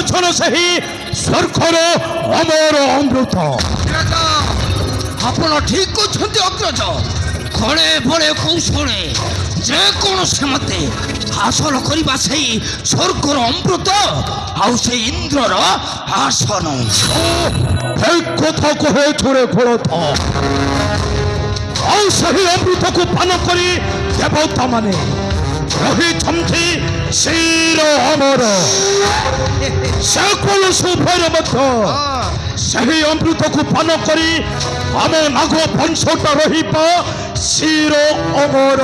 লোচন ସେହି ସ୍ୱର୍ଗର ଅମର ଅମୃତ। ଆପଣ ଠିକ କହୁଛନ୍ତି ଅଗ୍ରଜ। ଖଳେ ବଳେ କୌଶଳେ ଯେକୌଣସି ମତେ ହାସଲ କରିବା ସେହି ସ୍ୱର୍ଗର ଅମୃତ ଆଉ ସେହି ଇନ୍ଦ୍ରର ଆସନ। এই কথা কহে ছড়ে ঘোড়ত ଆଉ ସେହି ଅମୃତକୁ ପାନ କରି ଦେବତା ମାନେ ରହିଛନ୍ତି ଶିର ଅମର। ସେ କୌଣସି ଉଭୟରେ ମଧ୍ୟ ସେହି ଅମୃତକୁ ପାନ କରି ଆମ ନାଗ ବଂଶଟା ରହିବ ଶିର ଅମର।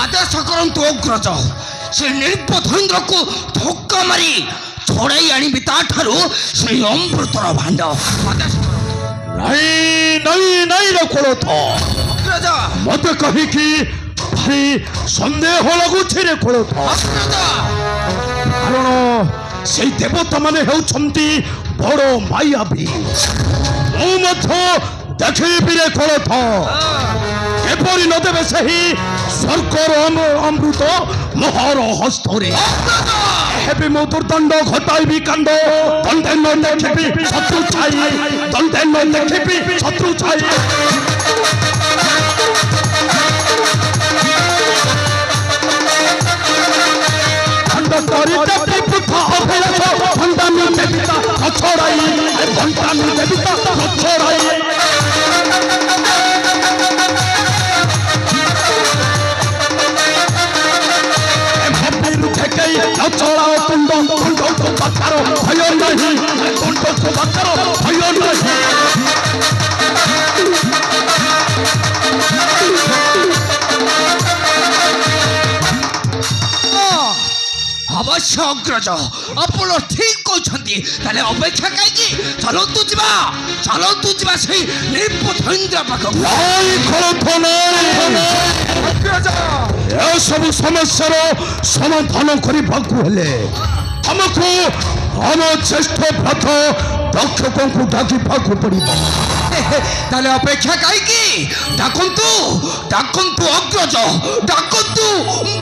ଆଦେଶ କରନ୍ତୁ ଅଗ୍ରଜ, ସେ ନିର୍বোଧ ଇନ୍ଦ୍ରକୁ ଧକ୍କା ମାରି ଛଡ଼ାଇ ଆଣିବି ତାଠାରୁ ସେହି ଅମୃତର ଭାଣ୍ଡ। ଆଦେଶ ନାଇଁ ନାଇଁ ନାଇଁ ରେ କୋଳଥ, ଅଗ୍ରଜ ମତେ କହିକି ଭାରି ସନ୍ଦେହ ଲାଗୁଛି ରେ କୋଳଥ। ଅଗ୍ରଜ କାରଣ ସେଇ ଦେବତା ମାନେ ହେଉଛନ୍ତି ବଡ଼ ମାୟାବୀ। ମୁଁ ମଧ୍ୟ ଦେଖିବି ରେ କୋଳଥ କିପରି ନ ଦେବେ ସେହି ସ୍ୱର୍ଗର ଅମୃତ ମୋହର ହସ୍ତରେ। ହେବି ମୁଁ ଦୁର୍ଦଣ୍ଡ ଘଟାଇବି କାଣ୍ଡ। ଦଣ୍ଡେ ନ ଦେଖିବି ଶତ୍ରୁ ଛାଇ, ଦଣ୍ଡେ ନ ଦେଖିବି ଶତ୍ରୁ ଛାଇ। ଖଣ୍ଡ କରି ଦେବି ପୁଥ ଅଭିଳାଷ, ଭଣ୍ଡାମି ଦେବିତା ଅଛଡ଼ାଇ, ଭଣ୍ଡାମି ଦେବିତା ଅଛଡ଼ାଇ। চড়াও তুণ্ড তুণ্ড বাচ্চার ভয় নাহি, তুণ্ড বাচ্চার ভয় নাহি। অবশ্য অগ্রজ, ଆପଣ ଠିକ କହୁଛନ୍ତି। ତାହେଲେ ଅପେକ୍ଷା କାହିଁକି? ଚାଲନ୍ତୁ ଯିବା, ଚାଲନ୍ତୁ ଯିବା ସେଇ ନିର୍বোଧ ଇନ୍ଦ୍ର ପାଖକୁ। ନାଇଁ କୋଳଥ ନାଇଁ, ଏସବୁ ସମସ୍ୟାର ସମାଧାନ କରିବାକୁ ହେଲେ ଆମକୁ ଆମ ଜ୍ୟେଷ୍ଠ ଭ୍ରାତ ଦକ୍ଷଙ୍କୁ ଡାକିବାକୁ ପଡ଼ିବ। ତାହେଲେ ଅପେକ୍ଷା କାହିଁକି? ଡାକନ୍ତୁ, ଡାକନ୍ତୁ ଅଗ୍ରଜ, ଡାକନ୍ତୁ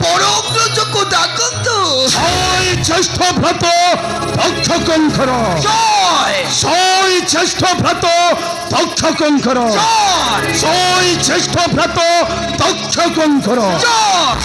ବଡ଼ ଅଗ୍ରଜକୁ ଡାକନ୍ତୁ। ଜୟ ଜ୍ୟେଷ୍ଠ ଭ୍ରାତ ଦକ୍ଷଙ୍କର ଜୟ, জয় জ্যেষ্ঠ ভ্রাত দক্ষ কঙ্কর, জয়, জয় জ্যেষ্ঠ ভ্রাত দক্ষ কঙ্কর। জয়।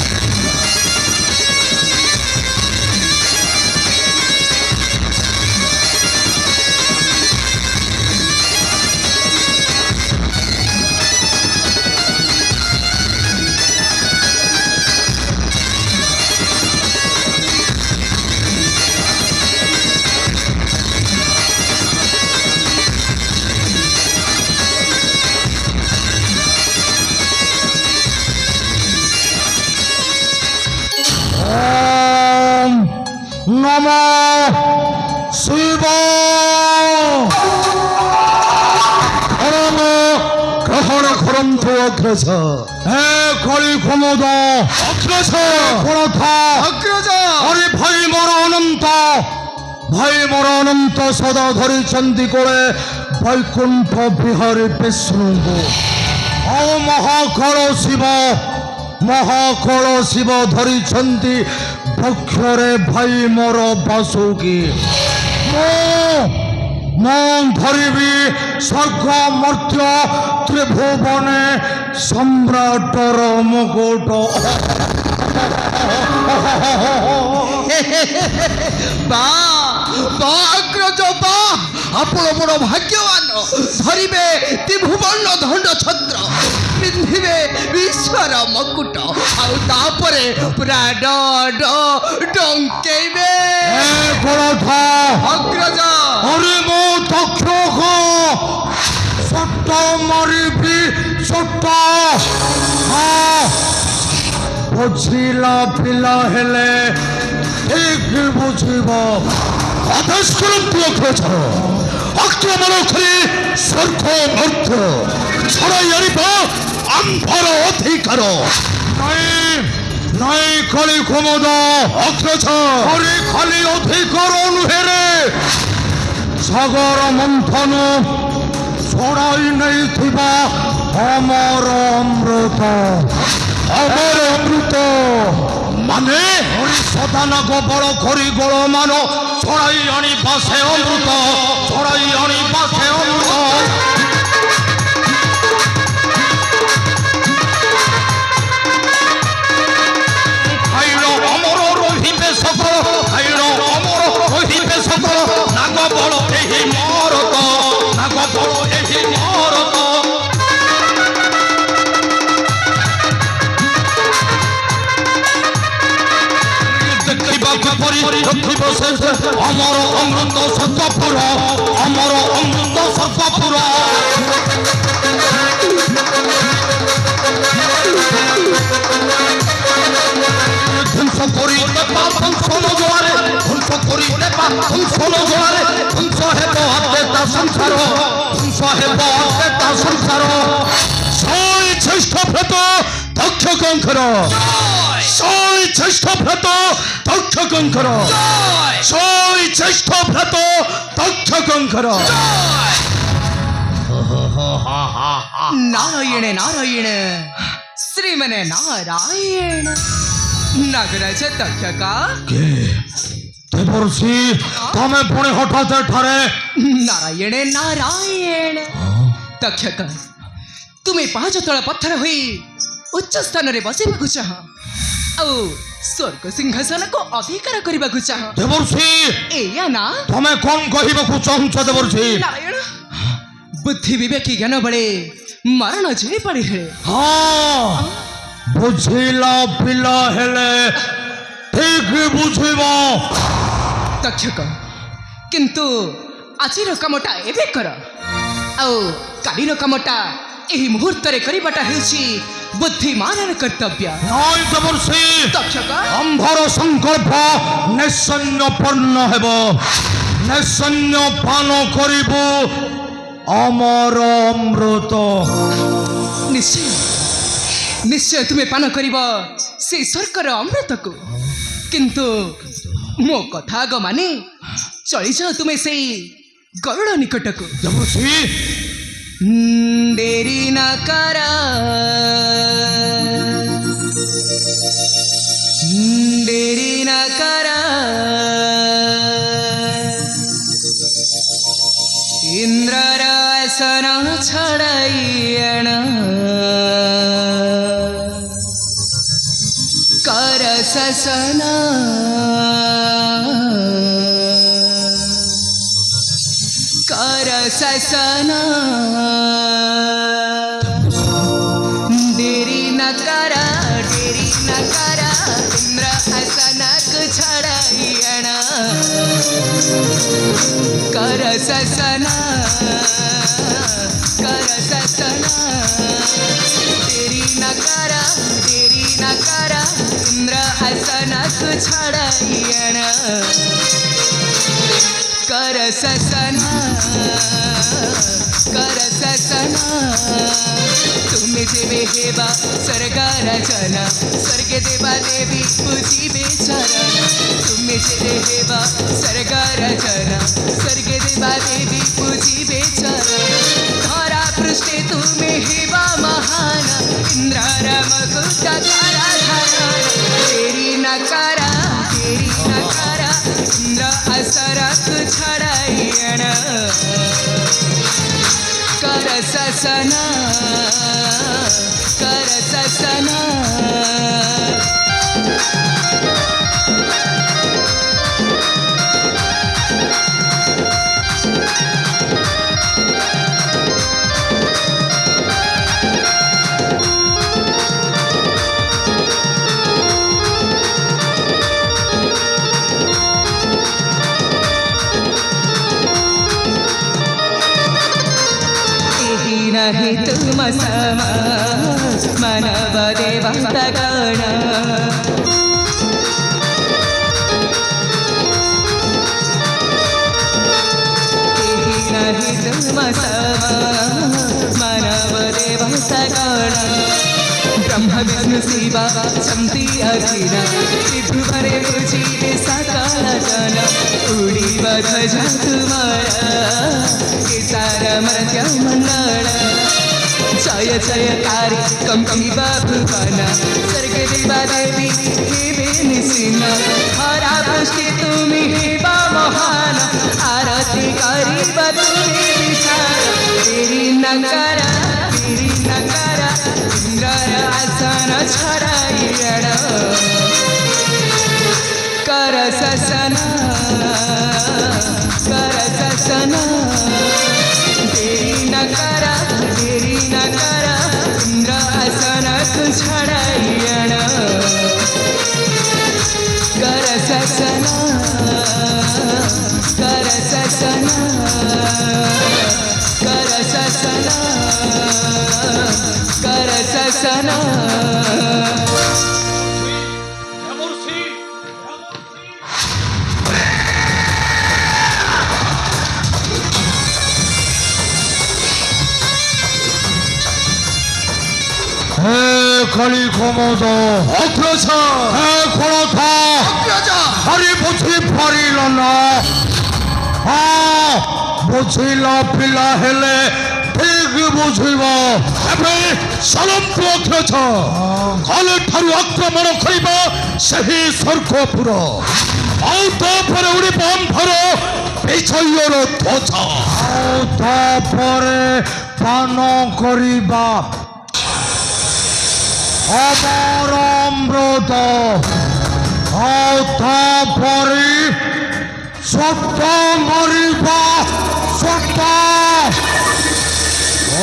নম শিব গ্রহণ করন্তু অগ্রজ। হে কলি ক্ষমদ অগ্রজ কোণথা অগ্রজ, আরে ভাই মোর অনন্ত, ভাই মোর অনন্ত সদা ধরিଛନ୍ତି কোলে বৈকুণ্ঠ বিহারী বিষ্ণুଙ୍କୁ। ଆଉ ମହାକାଳ ଶିବ, ମହାକାଳ ଶିବ ଧରିଛନ୍ତି ବକ୍ଷରେ ଭାଇ ମୋର ବାସୁକି। ମୁଁ ଧରିବି ସ୍ୱର୍ଗ ମର୍ତ୍ତ୍ୟ ତ୍ରିଭୁବନେ ସମ୍ରାଟର ମୁକୁଟ। বা বা অগ্রজ বা, ଆପଣ ବଡ଼ ଭାଗ୍ୟବାନ। ଧରିବେ ତ୍ରିଭୁବନ ଦଣ୍ଡ ଛତ୍ର, ପିନ୍ଧିବେ ବିଶ୍ୱର ମକୁଟ, ଆଉ ତାପରେ ପୁରା ଡଙ୍କେଇବେ। ଅଗ୍ରଜ আরে মো দক্ষ ছোট মারিবি ছোট। বুঝিলা পিলা হেলে ঠিক বুঝিব। আদেশ করন্তু অগ্রজ, আক্রমণ করে স্বর্গ মর্ত্য ছড়াই আনিব আম্ভর অধিকার। নাই নাই খালি ক্ষমতা অগ্রজ, আরে খালি অধিকার নুহেরে সাগর মন্থন ছড়াই নেইথিবা অমর অমৃত, অমর অমৃত মানে সদানা গোবর করি গোড় মানো ছড়াই আনি পাশে অমৃত ছড়াই আনি পাশে অমৃত খাইল অমর রহিবে সকল খাইল অমর রহিবে সকল নাগ বড় এই মরত নাগ বড় এই মরত অমর অমৃত সর্বপুর অমর অমৃত সর্বপুর ধ্বংস করি ধ্বংস নজোয়ারে ধ্বংস করি ধ্বংস নজোয়ারে ধ্বংস হেব তা সংসার ধ্বংস হেব তা সংসার ছয় জ্যেষ্ঠ ভ্রত দক্ষ কঙ্কর ছয় জ্যেষ্ঠ ভ্রত দক্ষ কঙ্কর ছয় জ্যেষ্ঠ ভ্রত দক্ষ কঙ্কর नारायण नारायण श्रीमन नारायण नागराज तथ्य का কে দেবর্ষি তুমি পুଣି হঠাৎ এଠାରେ नारायण नारायण तथ्य का तुम्हें पांच तल पत्थर हुई उच्च स्थान रे बसिबाकु चाह औ स्वर्ग सिंहासन को अधिकार करबाकु चाह দেবর্ষি एया ना তুমি কোন কহিବାକୁ ଚାହୁଁଛ ଦେବର୍ଷି नारायण बुद्धि विवेक ज्ञान बड़े मरण जे पड़े है ହଁ ବୁଝିଲା ପିଲା ହେଲେ ଠିକ ବୁଝିବ तक्षक किंतु आजिर कामटा एबे कर आउ कालीर कामटा एही मुहूर्त रे करिबाटा हेउची बुद्धिमानर कर्तव्य ନାଇଁ ଦେବର୍ଷି तक्षक ଆମ୍ଭର ସଂକଳ୍ପ ନିଶନ୍ୟ ପୂର୍ଣ୍ଣ ହେବ ନିଶନ୍ୟ ପାନ କରିବୁ ଅମର ଅମୃତ निश्चय निश्चय तुम्हें पान करिब से सरकार अमृत को किंतु मो कथा आग माने चली जाओ तुम्हें से गरुड़ निकट को ଦେବର୍ଷି देरी न करा देरी न करा इंद्र आसन छड़ाइण कर ससन कर ससन देरी न करा इंद्र आसनक छड़ाइण कर ससन देरी न करा इंद्र आसनक छड़ाइण कर ससन तुम्हें जेबे हेबा सरकार जन स्वर्ग देवा देवी पूजिबे चरण तुम्हें जेबे हेबा सरकार जन स्वर्ग देवा देवी पूजिबे चरण धरा पृष्ठे तुम्हें हेबा महान इंद्र मुकुट करा धारण तेरी न करा इंद्र असरक छड़ाइण कर ससन नहीं तुम सम मानव देवता गण नहीं तुम सम मानव देवता गण ब्रह्म विष्णु शिवा शक्ति अखिल त्रिभुवने पूजिबे सकल जन उड़ीब ध्वजा तुम्हारा केसार मर्त्य मंडल जय जयकारी कंपिब भुवन स्वर्ग देवा देवी हे নিশিন হরা পুষ্টি তুমি হেবা মহান আরতি করিবা তুমি বিশাল তেরি নকর ইন্দ্রর আসন ছড়াইয়ণ कर ससन देरी न कर इंद्र आसन तू छड़ाइयण कर ससन कर ससन कर ससन कर ससन হে কালী ক্ষমতা অগ্রজ হে ক্ষমতা অগ্রজ আরে বুঝি পারিল না বুঝিল পিলা হেলে ঠিক বুঝিব ଏବେ ସଲମ୍ପ ଅଗ୍ରଜ କାଲି ଠାରୁ ଆକ୍ରମଣ କରିବ ସେହି ସ୍ୱର୍ଗପୁର ଆଉ ତାପରେ ଉଡ଼ିବ ଆମ୍ଭର ବିଜୟର ଧ୍ୱଜ ଆଉ ତାପରେ ପାନ କରିବା অমর অমৃত ଆଉ ତାପରେ ସତ ମରିବା ସତ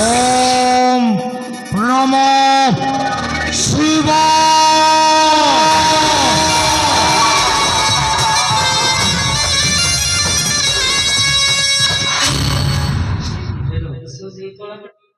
ଓମ୍ ନମ ଶିବା सुधी